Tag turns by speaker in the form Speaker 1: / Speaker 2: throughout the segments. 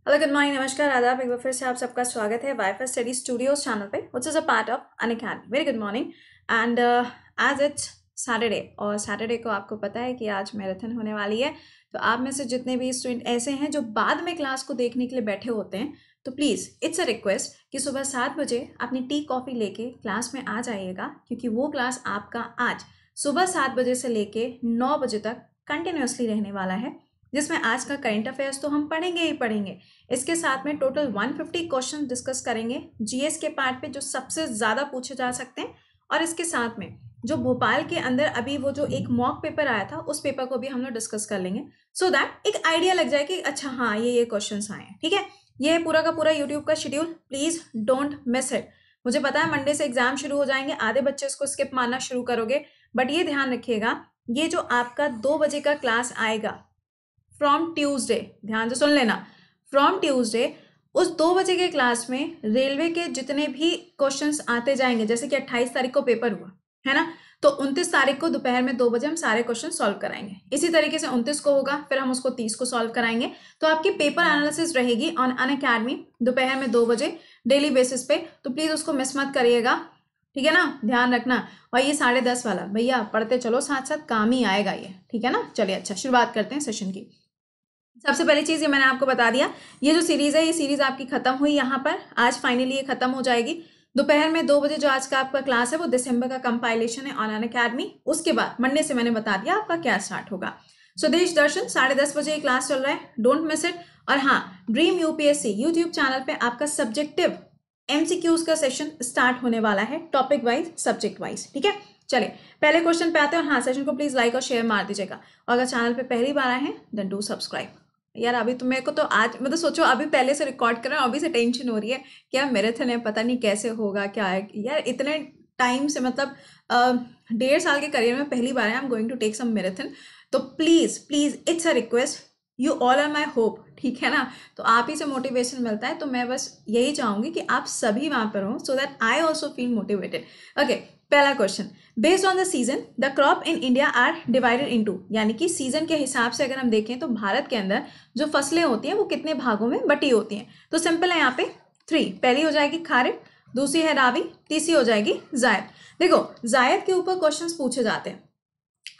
Speaker 1: Hello good morning नमस्कार आदाब। एक बार फिर से आप सबका स्वागत है वाईफाई स्टडी स्टूडियोज चैनल पे which is a part of Unacademy. Very good morning and as it's Saturday और सैटरडे को आपको पता है कि आज मैराथन होने वाली है। तो आप में से जितने भी स्टूडेंट ऐसे हैं जो बाद में क्लास को देखने के लिए बैठे होते हैं तो प्लीज़ इट्स अ रिक्वेस्ट कि सुबह 7 बजे अपनी टी कॉफ़ी लेके क्लास में आ जाइएगा, क्योंकि वो क्लास आपका आज सुबह 7 बजे से लेके 9 बजे तक कंटिन्यूसली रहने वाला है, जिसमें आज का करंट अफेयर्स तो हम पढ़ेंगे ही पढ़ेंगे। इसके साथ में टोटल 150 क्वेश्चन डिस्कस करेंगे जीएस के पार्ट पे जो सबसे ज़्यादा पूछे जा सकते हैं, और इसके साथ में जो भोपाल के अंदर अभी वो जो एक मॉक पेपर आया था उस पेपर को भी हम लोग डिस्कस कर लेंगे, सो दैट एक आइडिया लग जाए कि अच्छा हाँ ये क्वेश्चन आए हैं। ठीक है, ये है पूरा का पूरा यूट्यूब का schedule, please don't miss it. मुझे पता है मंडे से एग्जाम शुरू हो जाएंगे, आधे बच्चे इसको स्किप मारना शुरू करोगे, बट ये ध्यान रखिएगा ये जो आपका 2 बजे का क्लास आएगा फ्रॉम ट्यूसडे, ध्यान से सुन लेना, फ्रॉम ट्यूसडे उस 2 बजे के क्लास में रेलवे के जितने भी क्वेश्चंस आते जाएंगे, जैसे कि 28 तारीख को पेपर हुआ है ना, तो 29 तारीख को दोपहर में 2 बजे हम सारे क्वेश्चन सॉल्व कराएंगे। इसी तरीके से 29 को होगा, फिर हम उसको 30 को सॉल्व कराएंगे। तो आपकी पेपर एनालिसिस रहेगी ऑन अनअकैडमी दोपहर में 2 बजे डेली बेसिस पे, तो प्लीज़ उसको मिस मत करिएगा, ठीक है ना, ध्यान रखना। और ये 10:30 वाला भैया पढ़ते चलो, साथ साथ काम ही आएगा ये, ठीक है ना। चलिए अच्छा शुरुआत करते हैं सेशन की। सबसे पहली चीज़ ये मैंने आपको बता दिया, ये जो सीरीज़ है ये सीरीज़ आपकी ख़त्म हुई यहाँ पर, आज फाइनली ये ख़त्म हो जाएगी। दोपहर में 2 बजे जो आज का आपका क्लास है वो दिसंबर का कंपाइलेशन है ऑन अनअकैडमी। उसके बाद मंडे से मैंने बता दिया आपका क्या स्टार्ट होगा। स्वदेश दर्शन 10:30 बजे क्लास चल रहा है, डोंट मिस इट। और हाँ, ड्रीम यूपीएससी यूट्यूब चैनल पे आपका सब्जेक्टिव एमसीक्यूज का सेशन स्टार्ट होने वाला है, टॉपिक वाइज सब्जेक्ट वाइज, ठीक है। चलिए पहले क्वेश्चन पे आते हैं, और हाँ सेशन को प्लीज़ लाइक और शेयर मार दीजिएगा, और अगर चैनल पे पहली बार आए हैं देन डू सब्सक्राइब। यार अभी तो मेरे को तो आज मतलब सोचो अभी पहले से रिकॉर्ड कर रहे हैं, अभी से टेंशन हो रही है क्या मैराथन है, पता नहीं कैसे होगा क्या है यार। इतने टाइम से मतलब 1.5 साल के करियर में पहली बार है I am going to take some marathon. तो please please it's a request, you all are my hope, ठीक है ना। तो आप ही से मोटिवेशन मिलता है, तो मैं बस यही चाहूँगी कि आप सभी वहाँ पर हों so that I also feel motivated. Okay, पहला question, based on the season the crop in India are divided into, यानी कि सीजन के हिसाब से अगर हम देखें तो भारत के अंदर जो फसलें होती हैं वो कितने भागों में बटी होती हैं। तो सिंपल है यहाँ पे 3, पहली हो जाएगी खारिफ, दूसरी है रावी, तीसरी हो जाएगी जायद। देखो जायद के ऊपर क्वेश्चंस पूछे जाते हैं,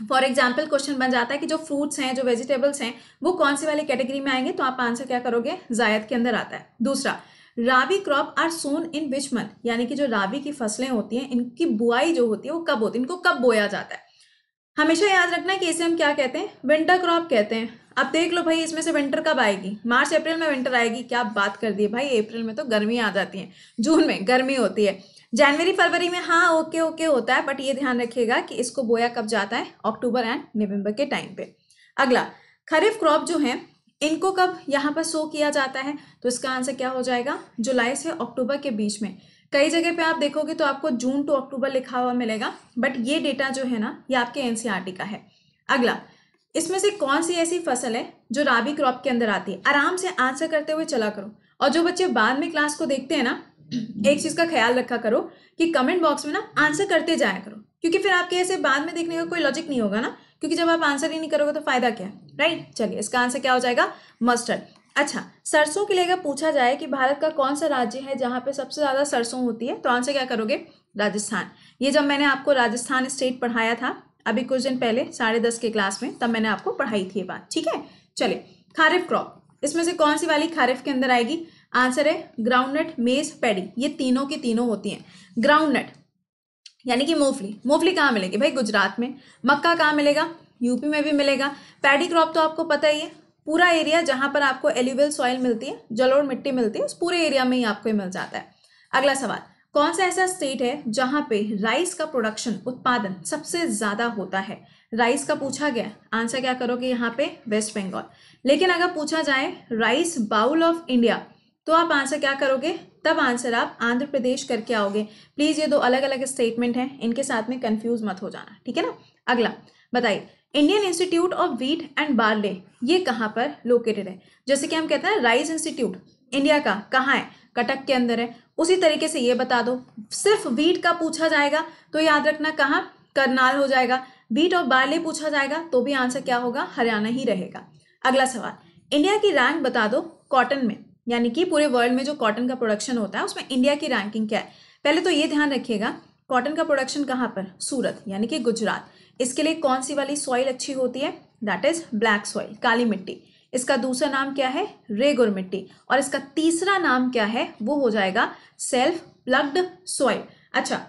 Speaker 1: फॉर एग्जाम्पल क्वेश्चन बन जाता है कि जो फ्रूट्स हैं जो वेजिटेबल्स हैं वो कौन सी वाली कैटेगरी में आएंगे, तो आप आंसर क्या करोगे, जायद के अंदर आता है। दूसरा, rabi crop are sown in which month, यानी कि जो राबी की फसलें होती हैं इनकी बुआई जो होती है वो कब होती है, इनको कब बोया जाता है। हमेशा याद रखना है कि इसे हम क्या कहते हैं, विंटर क्रॉप कहते हैं। अब देख लो भाई इसमें से विंटर कब आएगी, मार्च अप्रैल में विंटर आएगी, क्या बात कर दी है भाई, अप्रैल में तो गर्मी आ जाती है, जून में गर्मी होती है, जनवरी फरवरी में हाँ ओके ओके होता है, बट ये ध्यान रखिएगा कि इसको बोया कब जाता है, अक्टूबर एंड नवंबर के टाइम पे। अगला, खरीफ क्रॉप जो है इनको कब यहाँ पर सो किया जाता है, तो इसका आंसर क्या हो जाएगा, जुलाई से अक्टूबर के बीच में। कई जगह पे आप देखोगे तो आपको जून टू अक्टूबर लिखा हुआ मिलेगा, बट ये डेटा जो है ना ये आपके एनसीईआरटी का है। अगला, इसमें से कौन सी ऐसी फसल है जो राबी क्रॉप के अंदर आती है, आराम से आंसर करते हुए चला करो। और जो बच्चे बाद में क्लास को देखते हैं ना, एक चीज का ख्याल रखा करो कि कमेंट बॉक्स में ना आंसर करते जाया करो, क्योंकि फिर आपके ऐसे बाद में देखने का कोई लॉजिक नहीं होगा ना, क्योंकि जब आप आंसर ही नहीं करोगे तो फायदा क्या है, राइट। चलिए इसका आंसर क्या हो जाएगा, मस्टर्ड। अच्छा, सरसों के लिए अगर पूछा जाए कि भारत का कौन सा राज्य है जहाँ पे सबसे ज़्यादा सरसों होती है, तो आंसर क्या करोगे, राजस्थान। ये जब मैंने आपको राजस्थान स्टेट पढ़ाया था अभी कुछ दिन पहले 10:30 के क्लास में, तब मैंने आपको पढ़ाई थी ये बात, ठीक है। चलिए खारिफ क्रॉप, इसमें से कौन सी वाली खारिफ के अंदर आएगी, आंसर है ग्राउंडनट, मेज, पैडी, ये तीनों की तीनों होती हैं। ग्राउंडनट यानी कि मूंगफली, मूंगफली कहाँ मिलेगी भाई, गुजरात में। मक्का कहाँ मिलेगा, यूपी में भी मिलेगा। पैडी क्रॉप तो आपको पता ही है, पूरा एरिया जहां पर आपको एल्यूवियल सॉइल मिलती है, जलोढ़ मिट्टी मिलती है, उस पूरे एरिया में ही आपको मिल जाता है। अगला सवाल, कौन सा ऐसा स्टेट है जहां पे राइस का प्रोडक्शन उत्पादन सबसे ज्यादा होता है, राइस का पूछा गया, आंसर क्या करोगे यहाँ पे, वेस्ट बंगाल। लेकिन अगर पूछा जाए राइस बाउल ऑफ इंडिया, तो आप आंसर क्या करोगे, तब आंसर आप आंध्र प्रदेश करके आओगे। प्लीज ये दो अलग अलग स्टेटमेंट हैं, इनके साथ में कंफ्यूज मत हो जाना, ठीक है ना। अगला बताइए, Indian institute of wheat and barley ये कहाँ पर लोकेटेड है, जैसे कि हम कहते हैं राइस इंस्टीट्यूट इंडिया का कहाँ है, कटक के अंदर है। उसी तरीके से ये बता दो, सिर्फ व्हीट का पूछा जाएगा तो याद रखना कहाँ, करनाल हो जाएगा। व्हीट और बार्ले पूछा जाएगा तो भी आंसर क्या होगा, हरियाणा ही रहेगा। अगला सवाल, इंडिया की रैंक बता दो कॉटन में, यानी कि पूरे वर्ल्ड में जो कॉटन का प्रोडक्शन होता है उसमें इंडिया की रैंकिंग क्या है। पहले तो ये ध्यान रखिएगा, कॉटन का प्रोडक्शन कहाँ पर, सूरत यानी कि गुजरात। इसके लिए कौन सी वाली सॉइल अच्छी होती है, दैट इज ब्लैक सॉइल, काली मिट्टी। इसका दूसरा नाम क्या है, रेगुर मिट्टी। और इसका तीसरा नाम क्या है, वो हो जाएगा सेल्फ प्लग्ड सॉइल। अच्छा,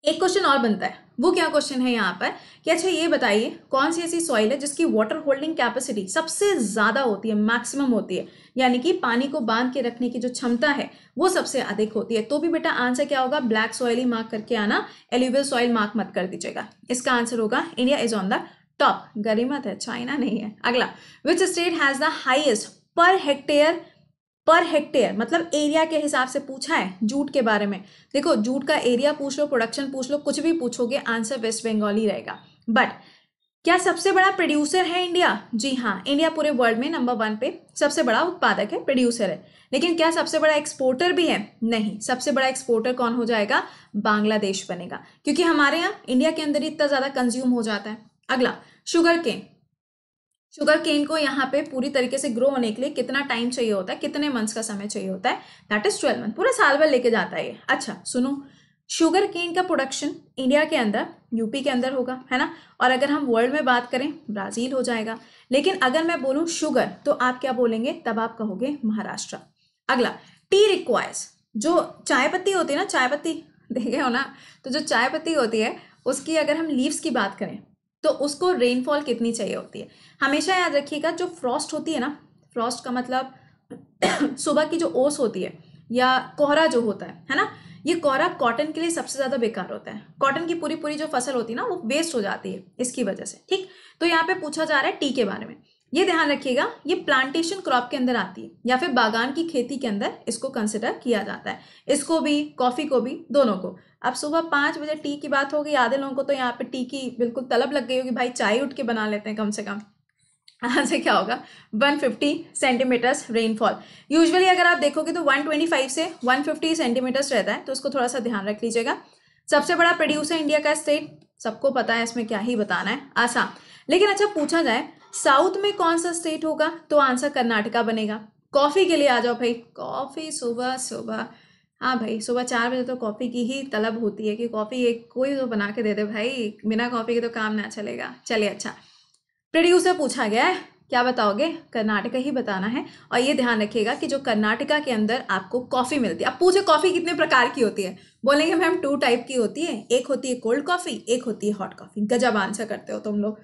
Speaker 1: एक क्वेश्चन और बनता है, वो क्या क्वेश्चन है यहाँ पर कि अच्छा ये बताइए कौन सी ऐसी सॉइल है जिसकी वाटर होल्डिंग कैपेसिटी सबसे ज्यादा होती है, मैक्सिमम होती है, यानी कि पानी को बांध के रखने की जो क्षमता है वो सबसे अधिक होती है। तो भी बेटा आंसर क्या होगा, ब्लैक सॉइल ही मार्क करके आना, एल्यूवियल सॉइल मार्क मत कर दीजिएगा। इसका आंसर होगा India is on the top, गरिमत है, चाइना नहीं है। अगला, which state has the highest per hectare मतलब एरिया के हिसाब से पूछा है जूट के बारे में। देखो जूट का एरिया पूछ लो, प्रोडक्शन पूछ लो, कुछ भी पूछोगे आंसर वेस्ट बंगाल ही रहेगा। बट क्या सबसे बड़ा प्रोड्यूसर है इंडिया, जी हाँ, इंडिया पूरे वर्ल्ड में नंबर 1 पे सबसे बड़ा उत्पादक है, प्रोड्यूसर है। लेकिन क्या सबसे बड़ा एक्सपोर्टर भी है, नहीं। सबसे बड़ा एक्सपोर्टर कौन हो जाएगा, बांग्लादेश बनेगा, क्योंकि हमारे यहाँ इंडिया के अंदर ही इतना ज्यादा कंज्यूम हो जाता है। अगला, शुगर केन को यहाँ पे पूरी तरीके से ग्रो होने के लिए कितना टाइम चाहिए होता है, कितने मंथ्स का समय चाहिए होता है, दैट इज 12 मंथ, पूरा साल भर लेके जाता है ये। अच्छा सुनो, शुगर केन का प्रोडक्शन इंडिया के अंदर यूपी के अंदर होगा, है ना। और अगर हम वर्ल्ड में बात करें ब्राजील हो जाएगा। लेकिन अगर मैं बोलूं शुगर तो आप क्या बोलेंगे, तब आप कहोगे महाराष्ट्र। अगला, टी रिक्वायर्स, जो चाय पत्ती होती है ना, चाय पत्ती देखे हो ना, तो जो चाय पत्ती होती है उसकी अगर हम लीव्स की बात करें तो उसको रेनफॉल कितनी चाहिए होती है। हमेशा याद रखिएगा, जो फ्रॉस्ट होती है ना, फ्रॉस्ट का मतलब सुबह की जो ओस होती है या कोहरा जो होता है ना, ये कोहरा कॉटन के लिए सबसे ज्यादा बेकार होता है। कॉटन की पूरी पूरी जो फसल होती है ना वो वेस्ट हो जाती है इसकी वजह से, ठीक। तो यहाँ पे पूछा जा रहा है टी के बारे में। ये ध्यान रखिएगा, ये प्लांटेशन क्रॉप के अंदर आती है या फिर बागान की खेती के अंदर इसको कंसिडर किया जाता है। इसको भी, कॉफी को भी, दोनों को। अब सुबह 5 बजे टी की बात होगी, आधे लोगों को तो यहाँ पे टी की बिल्कुल तलब लग गई होगी, भाई चाय उठ के बना लेते हैं कम से कम। यहाँ से क्या होगा, 150 सेंटीमीटर्स रेनफॉल। यूजुअली अगर आप देखोगे तो 125 से 150 सेंटीमीटर्स रहता है, तो उसको थोड़ा सा ध्यान रख लीजिएगा। सबसे बड़ा प्रोड्यूसर इंडिया का स्टेट सबको पता है, इसमें क्या ही बताना है, आसाम। लेकिन अच्छा पूछा जाए साउथ में कौन सा स्टेट होगा, तो आंसर कर्नाटका बनेगा। कॉफी के लिए आ जाओ भाई, कॉफी सुबह सुबह, हाँ भाई सुबह 4 बजे तो कॉफी की ही तलब होती है कि कॉफी एक कोई तो बना के दे दे भाई, बिना कॉफी के तो काम ना चलेगा। चलिए, अच्छा प्रोड्यूसर पूछा गया है, क्या बताओगे, कर्नाटका ही बताना है। और ये ध्यान रखिएगा कि जो कर्नाटका के अंदर आपको कॉफी मिलती है, अब पूछे कॉफी कितने प्रकार की होती है, बोलेंगे मैम 2 टाइप की होती है, एक होती है कोल्ड कॉफी, एक होती है हॉट कॉफी। गजब आंसर करते हो तुम लोग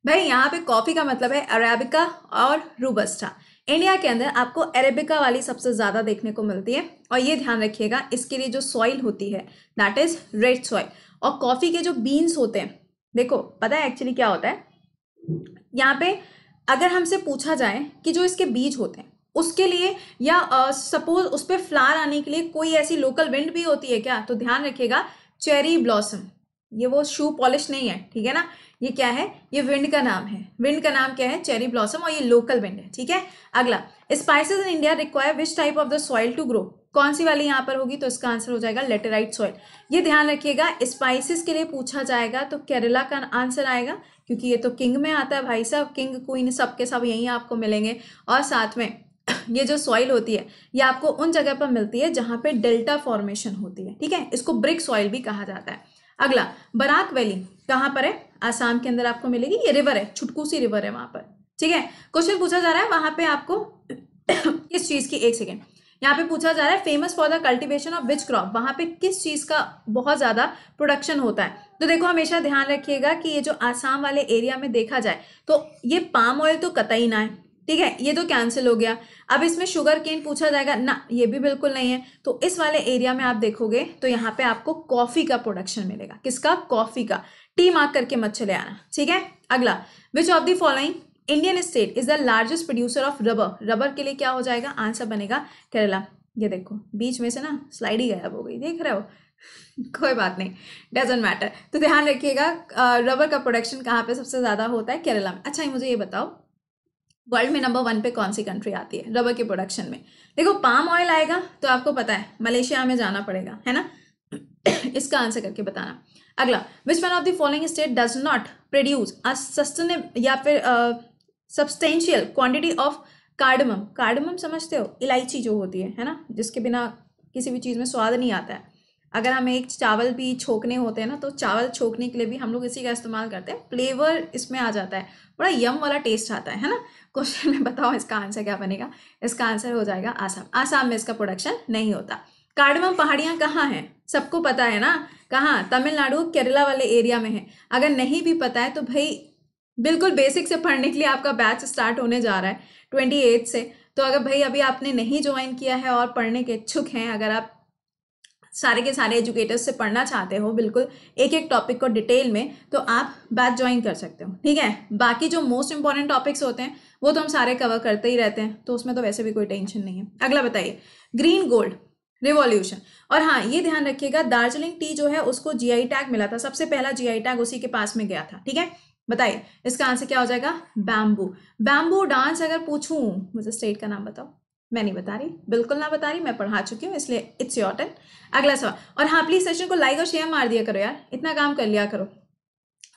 Speaker 1: भाई। यहाँ पे कॉफी का मतलब है अरेबिका और रोबस्टा। इंडिया के अंदर आपको अरेबिका वाली सबसे ज्यादा देखने को मिलती है। और ये ध्यान रखिएगा, इसके लिए जो सॉइल होती है दैट इज रेड सॉइल। और कॉफी के जो बीन्स होते हैं, देखो पता है एक्चुअली क्या होता है, यहाँ पे अगर हमसे पूछा जाए कि जो इसके बीज होते हैं उसके लिए, या सपोज उस पर फ्लावर आने के लिए कोई ऐसी लोकल विंड भी होती है क्या, तो ध्यान रखिएगा चेरी ब्लॉसम। ये वो शू पॉलिश नहीं है, ठीक है ना, ये क्या है, ये विंड का नाम है। विंड का नाम क्या है, चेरी ब्लॉसम, और ये लोकल विंड है, ठीक है। अगला, spices in India require which type of the soil to grow, कौन सी वाली यहाँ पर होगी, तो इसका आंसर हो जाएगा लेटेराइट सॉइल। ये ध्यान रखिएगा, स्पाइसेस के लिए पूछा जाएगा तो केरला का आंसर आएगा, क्योंकि ये तो किंग में आता है भाई साहब, किंग क्वीन सब के सब यहीं आपको मिलेंगे। और साथ में ये जो सॉइल होती है ये आपको उन जगह पर मिलती है जहां पे डेल्टा फॉर्मेशन होती है, ठीक है, इसको ब्रिक सॉइल भी कहा जाता है। अगला, बराक वैली कहाँ पर है, आसाम के अंदर आपको मिलेगी। ये रिवर है, छुटकू सी रिवर है वहां पर, ठीक है। क्वेश्चन पूछा जा रहा है वहां पे आपको किस चीज की, एक सेकेंड, यहाँ पे पूछा जा रहा है famous for the cultivation of which crop, वहां पे किस चीज का बहुत ज्यादा प्रोडक्शन होता है। तो देखो हमेशा ध्यान रखिएगा कि ये जो आसाम वाले एरिया में देखा जाए तो ये पाम ऑयल तो कतई ना है, ठीक है, ये तो कैंसिल हो गया। अब इसमें शुगर केन पूछा जाएगा ना, ये भी बिल्कुल नहीं है। तो इस वाले एरिया में आप देखोगे तो यहाँ पे आपको कॉफी का प्रोडक्शन मिलेगा, किसका, कॉफी का। टी मार्क करके मत चले आना, ठीक है। अगला, which of the following Indian state is the largest producer of rubber, rubber के लिए क्या हो जाएगा, आंसर बनेगा केरला। ये देखो बीच में से ना स्लाइड ही गायब हो गई, देख रहे हो कोई बात नहीं, डजंट मैटर। तो ध्यान रखिएगा रबर का प्रोडक्शन कहाँ पे सबसे ज्यादा होता है, केरला में। अच्छा मुझे ये बताओ वर्ल्ड में नंबर 1 पे कौन सी कंट्री आती है रबर के प्रोडक्शन में। देखो पाम ऑयल आएगा तो आपको पता है मलेशिया में जाना पड़ेगा, है ना इसका आंसर करके बताना। अगला, which one of the following state does not produce a sustainable या फिर substantial quantity of cardamom, cardamom समझते हो, इलायची जो होती है ना, जिसके बिना किसी भी चीज़ में स्वाद नहीं आता है। अगर हमें एक चावल भी छोकने होते हैं ना, तो चावल छोकने के लिए भी हम लोग इसी का इस्तेमाल करते हैं, फ्लेवर इसमें आ जाता है, बड़ा यम वाला टेस्ट आता है ना। क्वेश्चन में बताओ इसका आंसर क्या बनेगा? इसका आंसर हो जाएगा आसाम। आसाम में इसका प्रोडक्शन नहीं होता। कार्डमम पहाड़ियाँ कहाँ हैं? सबको पता है ना, कहाँ? तमिलनाडु केरला वाले एरिया में है। अगर नहीं भी पता है तो भाई बिल्कुल बेसिक से पढ़ने के लिए आपका बैच स्टार्ट होने जा रहा है 28 से। तो अगर भाई अभी आपने नहीं ज्वाइन किया है और पढ़ने के इच्छुक हैं, अगर आप सारे के सारे एजुकेटर्स से पढ़ना चाहते हो बिल्कुल एक एक टॉपिक को डिटेल में, तो आप बैच ज्वाइन कर सकते हो, ठीक है। बाकी जो मोस्ट इंपॉर्टेंट टॉपिक्स होते हैं वो तो हम सारे कवर करते ही रहते हैं, तो उसमें तो वैसे भी कोई टेंशन नहीं है। अगला बताइए, ग्रीन गोल्ड रिवॉल्यूशन। और हाँ, ये ध्यान रखिएगा, दार्जिलिंग टी जो है उसको जीआई टैग मिला था, सबसे पहला जीआई टैग उसी के पास में गया था, ठीक है। बताइए इसका आंसर क्या हो जाएगा? बैम्बू। बैम्बू डांस अगर पूछूं, मुझे स्टेट का नाम बताओ। मैं नहीं बता रही, बिल्कुल ना बता रही, मैं पढ़ा चुकी हूँ, इसलिए इट्स योर टर्न। अगला सवाल। और हाँ, प्लीज सेशन को लाइक और शेयर मार दिया करो यार, इतना काम कर लिया करो।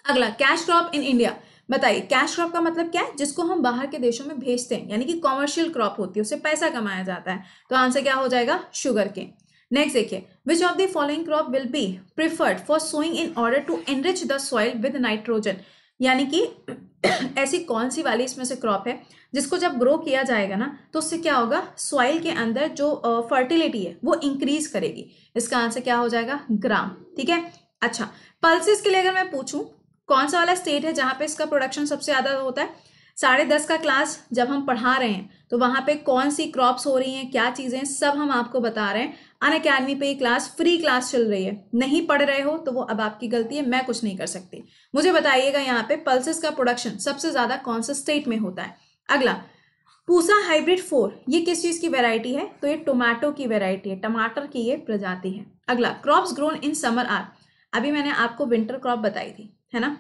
Speaker 1: अगला, कैश क्रॉप इन इंडिया। बताइए कैश क्रॉप का मतलब क्या है? जिसको हम बाहर के देशों में भेजते हैं, यानी कि कॉमर्शियल क्रॉप होती है, उससे पैसा कमाया जाता है। तो आंसर क्या हो जाएगा? Sugar cane. नेक्स्ट देखिए, which of the following crop will be preferred for sowing in order to enrich the soil with nitrogen. यानी कि ऐसी कौन सी वाली इसमें से क्रॉप है जिसको जब ग्रो किया जाएगा ना, तो उससे क्या होगा? सॉइल के अंदर जो फर्टिलिटी है वो इंक्रीज करेगी। इसका आंसर क्या हो जाएगा? ग्राम, ठीक है। अच्छा, पल्सेस के लिए अगर मैं पूछूं, कौन सा वाला स्टेट है जहां पे इसका प्रोडक्शन सबसे ज्यादा होता है? 10:30 का क्लास जब हम पढ़ा रहे हैं तो वहां पे कौन सी क्रॉप्स हो रही हैं, क्या चीजें, सब हम आपको बता रहे हैं। अनअकैडमी पे ये क्लास फ्री क्लास चल रही है, नहीं पढ़ रहे हो तो वो अब आपकी गलती है, मैं कुछ नहीं कर सकती। मुझे बताइएगा यहाँ पे पल्सेस का प्रोडक्शन सबसे ज्यादा कौन से स्टेट में होता है? अगला, पूसा हाइब्रिड 4, ये किस चीज की वेराइटी है? तो ये टोमेटो की वेराइटी है, टमाटर की ये प्रजाति है। अगला, crops grown in summer are. अभी मैंने आपको विंटर क्रॉप बताई थी, है ना।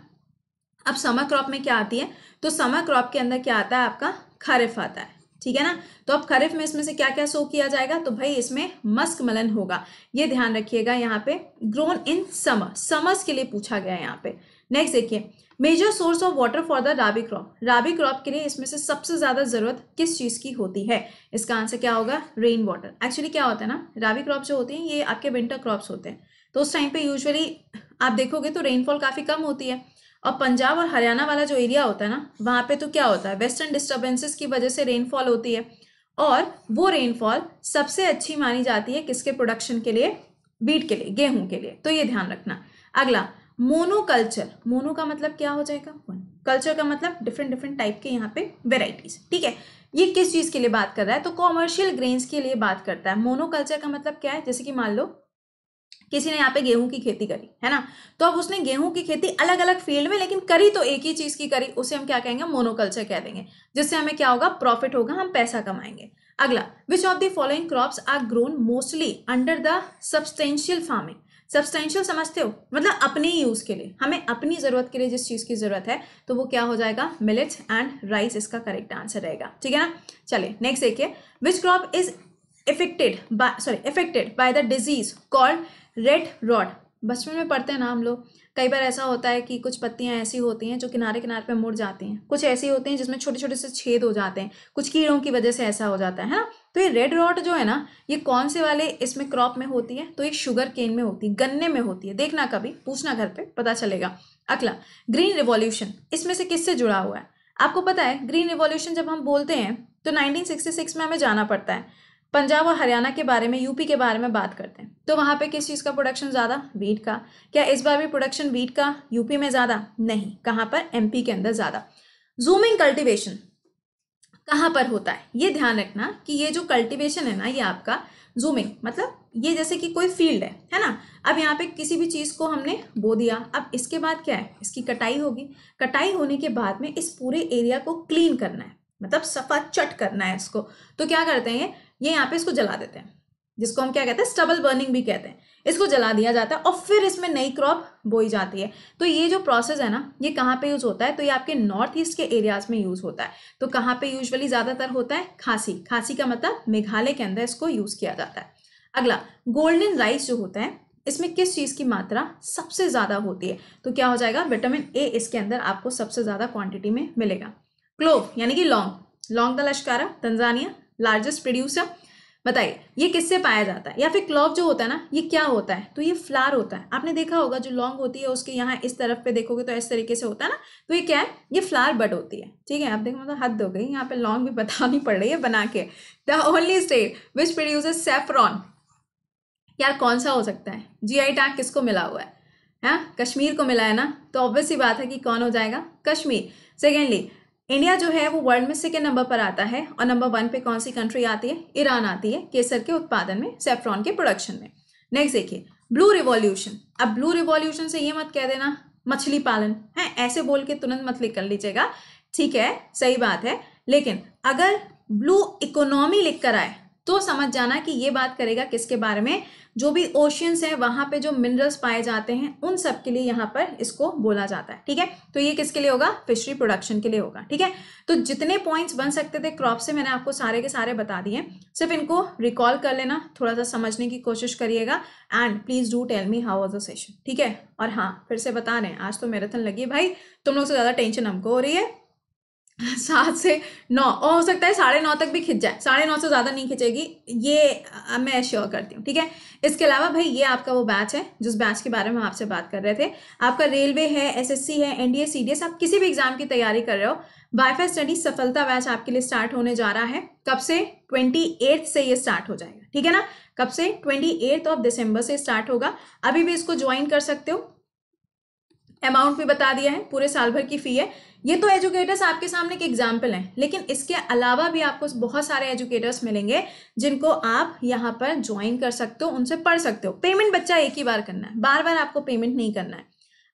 Speaker 1: अब समर क्रॉप में क्या आती है? तो समर क्रॉप के अंदर क्या आता है? आपका खरीफ आता है, ठीक है ना। तो अब खरीफ में इसमें से क्या क्या शो किया जाएगा? तो भाई इसमें मस्क मलन होगा, ये ध्यान रखिएगा। यहाँ पे ग्रोन इन समर, समर्स के लिए पूछा गया है यहाँ पे। नेक्स्ट देखिए, major source of water for the rabi crop. Rabi crop के लिए इसमें से सबसे ज्यादा जरूरत किस चीज की होती है? इसका आंसर क्या होगा? Rain water. एक्चुअली क्या होता है ना, राबी क्रॉप जो होती है ये आपके विंटर क्रॉप्स होते हैं, तो उस टाइम पे यूजुअली आप देखोगे तो रेनफॉल काफी कम होती है। और पंजाब और हरियाणा वाला जो एरिया होता है ना, वहां पे तो क्या होता है? वेस्टर्न डिस्टर्बेंसेस की वजह से रेनफॉल होती है, और वो रेनफॉल सबसे अच्छी मानी जाती है किसके प्रोडक्शन के लिए? वीट के लिए, गेहूं के लिए, तो ये ध्यान रखना। अगला, मोनोकल्चर। मोनो का मतलब क्या हो जाएगा? वन। कल्चर का मतलब डिफरेंट डिफरेंट टाइप के यहाँ पे वेराइटीज, ठीक है। ये किस चीज के लिए बात कर रहा है? तो कॉमर्शियल ग्रेन्स के लिए बात करता है। मोनोकल्चर का मतलब क्या है? जैसे कि मान लो किसी ने यहाँ पे गेहूं की खेती करी है ना, तो अब उसने गेहूं की खेती अलग अलग फील्ड में लेकिन करी तो एक ही चीज की करी, उसे हम क्या कहेंगे? मोनोकल्चर कह देंगे, जिससे हमें क्या होगा? प्रॉफिट होगा, हम पैसा कमाएंगे। अगला, which of the following crops are grown mostly under the substantial farming. Substantial समझते हो? मतलब अपने यूज के लिए, हमें अपनी जरूरत के लिए जिस चीज की जरूरत है, तो वो क्या हो जाएगा? मिलेट्स एंड राइस इसका करेक्ट आंसर रहेगा, ठीक है ना। चलिए नेक्स्ट देखिए, which crop is affected by the disease called red rot. बचपन में पढ़ते हैं ना हम लोग, कई बार ऐसा होता है कि कुछ पत्तियां ऐसी होती हैं जो किनारे किनारे पे मुड़ जाती हैं, कुछ ऐसी होती हैं जिसमें छोटे छोटे से छेद हो जाते हैं, कुछ कीड़ों की वजह से ऐसा हो जाता है ना। तो ये रेड रॉट जो है ना, ये कौन से वाले इसमें क्रॉप में होती है? तो ये शुगर केन में होती है, गन्ने में होती है। देखना कभी, पूछना घर पे, पता चलेगा। अगला, ग्रीन रिवॉल्यूशन, इसमें से किससे जुड़ा हुआ है? आपको पता है ग्रीन रिवॉल्यूशन जब हम बोलते हैं तो 1966 में हमें जाना पड़ता है, पंजाब और हरियाणा के बारे में, यूपी के बारे में बात करते हैं, तो वहां पे किस चीज का प्रोडक्शन ज्यादा? वीट का। क्या इस बार भी प्रोडक्शन वीट का यूपी में ज्यादा? नहीं, कहां पर? एमपी के अंदर ज्यादा। जूमिंग कल्टीवेशन कहां पर होता है? ये ध्यान रखना कि ये जो कल्टीवेशन है ना, ये आपका जूमिंग मतलब ये जैसे कि कोई फील्ड है ना। अब यहाँ पे किसी भी चीज को हमने बो दिया, अब इसके बाद क्या है? इसकी कटाई होगी। कटाई होने के बाद में इस पूरे एरिया को क्लीन करना है, मतलब सफा चट करना है इसको। तो क्या करते हैं? ये यहाँ पे इसको जला देते हैं, जिसको हम क्या कहते हैं? स्टबल बर्निंग भी कहते हैं। इसको जला दिया जाता है और फिर इसमें नई क्रॉप बोई जाती है। तो ये जो प्रोसेस है ना, ये कहाँ पे यूज होता है? तो ये आपके नॉर्थ ईस्ट के एरियाज में यूज होता है। तो कहाँ पे यूजुअली ज्यादातर होता है? खासी। खासी का मतलब मेघालय के अंदर इसको यूज किया जाता है। अगला, गोल्डन राइस जो होता है, इसमें किस चीज की मात्रा सबसे ज्यादा होती है? तो क्या हो जाएगा? विटामिन ए इसके अंदर आपको सबसे ज्यादा क्वांटिटी में मिलेगा। क्लोव यानी कि लौंग, लौंग द लश्कारा, तंजानिया, लार्जेस्ट प्रोड्यूसर। बताइए ये किससे पाया जाता है? या फिर क्लोव जो होता है ना, ये क्या होता है? तो ये फ्लावर होता है। आपने देखा होगा जो लौंग होती है उसके यहाँ इस तरफ पे देखोगे तो इस तरीके से होता है ना, तो ये क्या है? ये फ्लावर बड होती है। ठीक है, आप देखो मतलब हद हो गई, यहाँ पे लौंग भी बतानी पड़ रही है बना के। The only state which produces saffron, यार कौन सा हो सकता है? जीआई टैग किसको मिला हुआ है? हाँ, कश्मीर को मिला है ना, तो ऑब्वियस सी बात है कि कौन हो जाएगा? कश्मीर। सेकेंडली, इंडिया जो है वो वर्ल्ड में सेकेंड नंबर पर आता है, और नंबर 1 पे कौन सी कंट्री आती है? ईरान आती है, केसर के उत्पादन में, सेफ्रॉन के प्रोडक्शन में। नेक्स्ट देखिए, ब्लू रिवॉल्यूशन। अब ब्लू रिवॉल्यूशन से ये मत कह देना मछली पालन है, ऐसे बोल के तुरंत मत लिख कर लीजिएगा। ठीक है, सही बात है, लेकिन अगर ब्लू इकोनॉमी लिख कर आए तो समझ जाना कि ये बात करेगा किसके बारे में? जो भी ओशियंस हैं वहां पे जो मिनरल्स पाए जाते हैं उन सब के लिए यहाँ पर इसको बोला जाता है। ठीक है, तो ये किसके लिए होगा? फिशरी प्रोडक्शन के लिए होगा। ठीक है, तो जितने पॉइंट्स बन सकते थे क्रॉप से मैंने आपको सारे के सारे बता दिए, सिर्फ इनको रिकॉल कर लेना, थोड़ा सा समझने की कोशिश करिएगा, and please do tell me how was the session. ठीक है, और हाँ फिर से बता रहे हैं आज तो मैराथन लगी है भाई, तुम लोग से ज्यादा टेंशन हमको हो रही है। 7 से 9 और हो सकता है 9:30 तक भी खिंच जाए, 9:30 से ज़्यादा नहीं खिंचेगी, ये मैं एश्योर करती हूँ। ठीक है, इसके अलावा भाई ये आपका वो बैच है जिस बैच के बारे में हम आपसे बात कर रहे थे। आपका रेलवे है, एसएससी है, एनडीए, सीडीएस, आप किसी भी एग्जाम की तैयारी कर रहे हो, वाईफाई स्टडी सफलता बैच आपके लिए स्टार्ट होने जा रहा है। कब से? 28 से ये स्टार्ट हो जाएगा। ठीक है ना, कब से? 28 दिसंबर से स्टार्ट होगा। अभी भी इसको ज्वाइन कर सकते हो, अमाउंट भी बता दिया है, पूरे साल भर की फी है। ये तो एजुकेटर्स आपके सामने के एग्जाम्पल हैं, लेकिन इसके अलावा भी आपको बहुत सारे एजुकेटर्स मिलेंगे जिनको आप यहाँ पर ज्वाइन कर सकते हो, उनसे पढ़ सकते हो। पेमेंट बच्चा एक ही बार करना है, बार बार आपको पेमेंट नहीं करना है।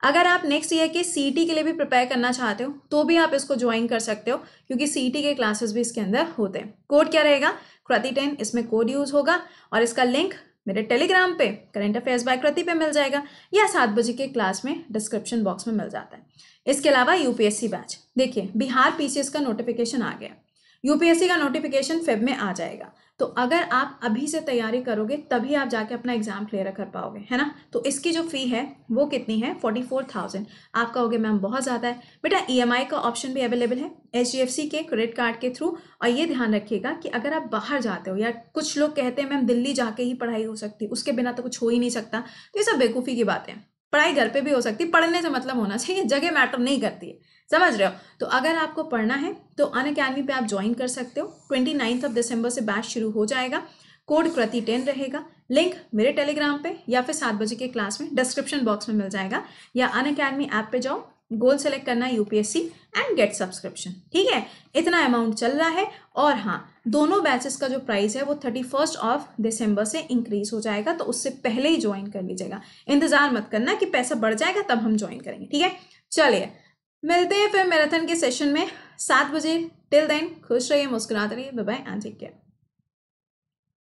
Speaker 1: अगर आप नेक्स्ट ईयर के सीईटी के लिए भी प्रिपेयर करना चाहते हो तो भी आप इसको ज्वाइन कर सकते हो, क्योंकि सीईटी के क्लासेस भी इसके अंदर होते हैं। कोड क्या रहेगा? कृति 10 इसमें कोड यूज होगा, और इसका लिंक मेरे टेलीग्राम पे करंट अफेयर्स बाय कृति पे मिल जाएगा, या 7 बजे के क्लास में डिस्क्रिप्शन बॉक्स में मिल जाता है। इसके अलावा यूपीएससी बैच, देखिए बिहार पीसीएस का नोटिफिकेशन आ गया, यूपीएससी का नोटिफिकेशन फेब में आ जाएगा, तो अगर आप अभी से तैयारी करोगे तभी आप जाके अपना एग्जाम क्लियर कर पाओगे, है ना। तो इसकी जो फी है वो कितनी है? 44,000। आप कहोगे मैम बहुत ज़्यादा है, बेटा ईएमआई का ऑप्शन भी अवेलेबल है एचडीएफसी के क्रेडिट कार्ड के थ्रू। और ये ध्यान रखिएगा कि अगर आप बाहर जाते हो, या कुछ लोग कहते हैं मैम दिल्ली जाके ही पढ़ाई हो सकती, उसके बिना तो कुछ हो ही नहीं सकता, तो ये सब बेवकूफ़ी की बातें हैं। पढ़ाई घर पे भी हो सकती, पढ़ने से मतलब होना चाहिए, जगह मैटर नहीं करती है, समझ रहे हो। तो अगर आपको पढ़ना है तो अनअकैडमी पे आप ज्वाइन कर सकते हो। 29 दिसंबर से बैच शुरू हो जाएगा। कोड कृति 10 रहेगा, लिंक मेरे टेलीग्राम पे या फिर 7 बजे के क्लास में डिस्क्रिप्शन बॉक्स में मिल जाएगा, या अनअकैडमी ऐप पे जाओ, गोल सेलेक्ट करना है यूपीएससी एंड गेट सब्सक्रिप्शन। ठीक है, इतना अमाउंट चल रहा है। और हाँ, दोनों बैचेस का जो प्राइस है वो 31 दिसंबर से इंक्रीज हो जाएगा, तो उससे पहले ही ज्वाइन कर लीजिएगा। इंतजार मत करना कि पैसा बढ़ जाएगा तब हम ज्वाइन करेंगे। ठीक है, चलिए मिलते हैं फिर मैराथन के सेशन में 7 बजे। टिल देन खुश रहिए, मुस्कुराते रहिए, bye bye and take care.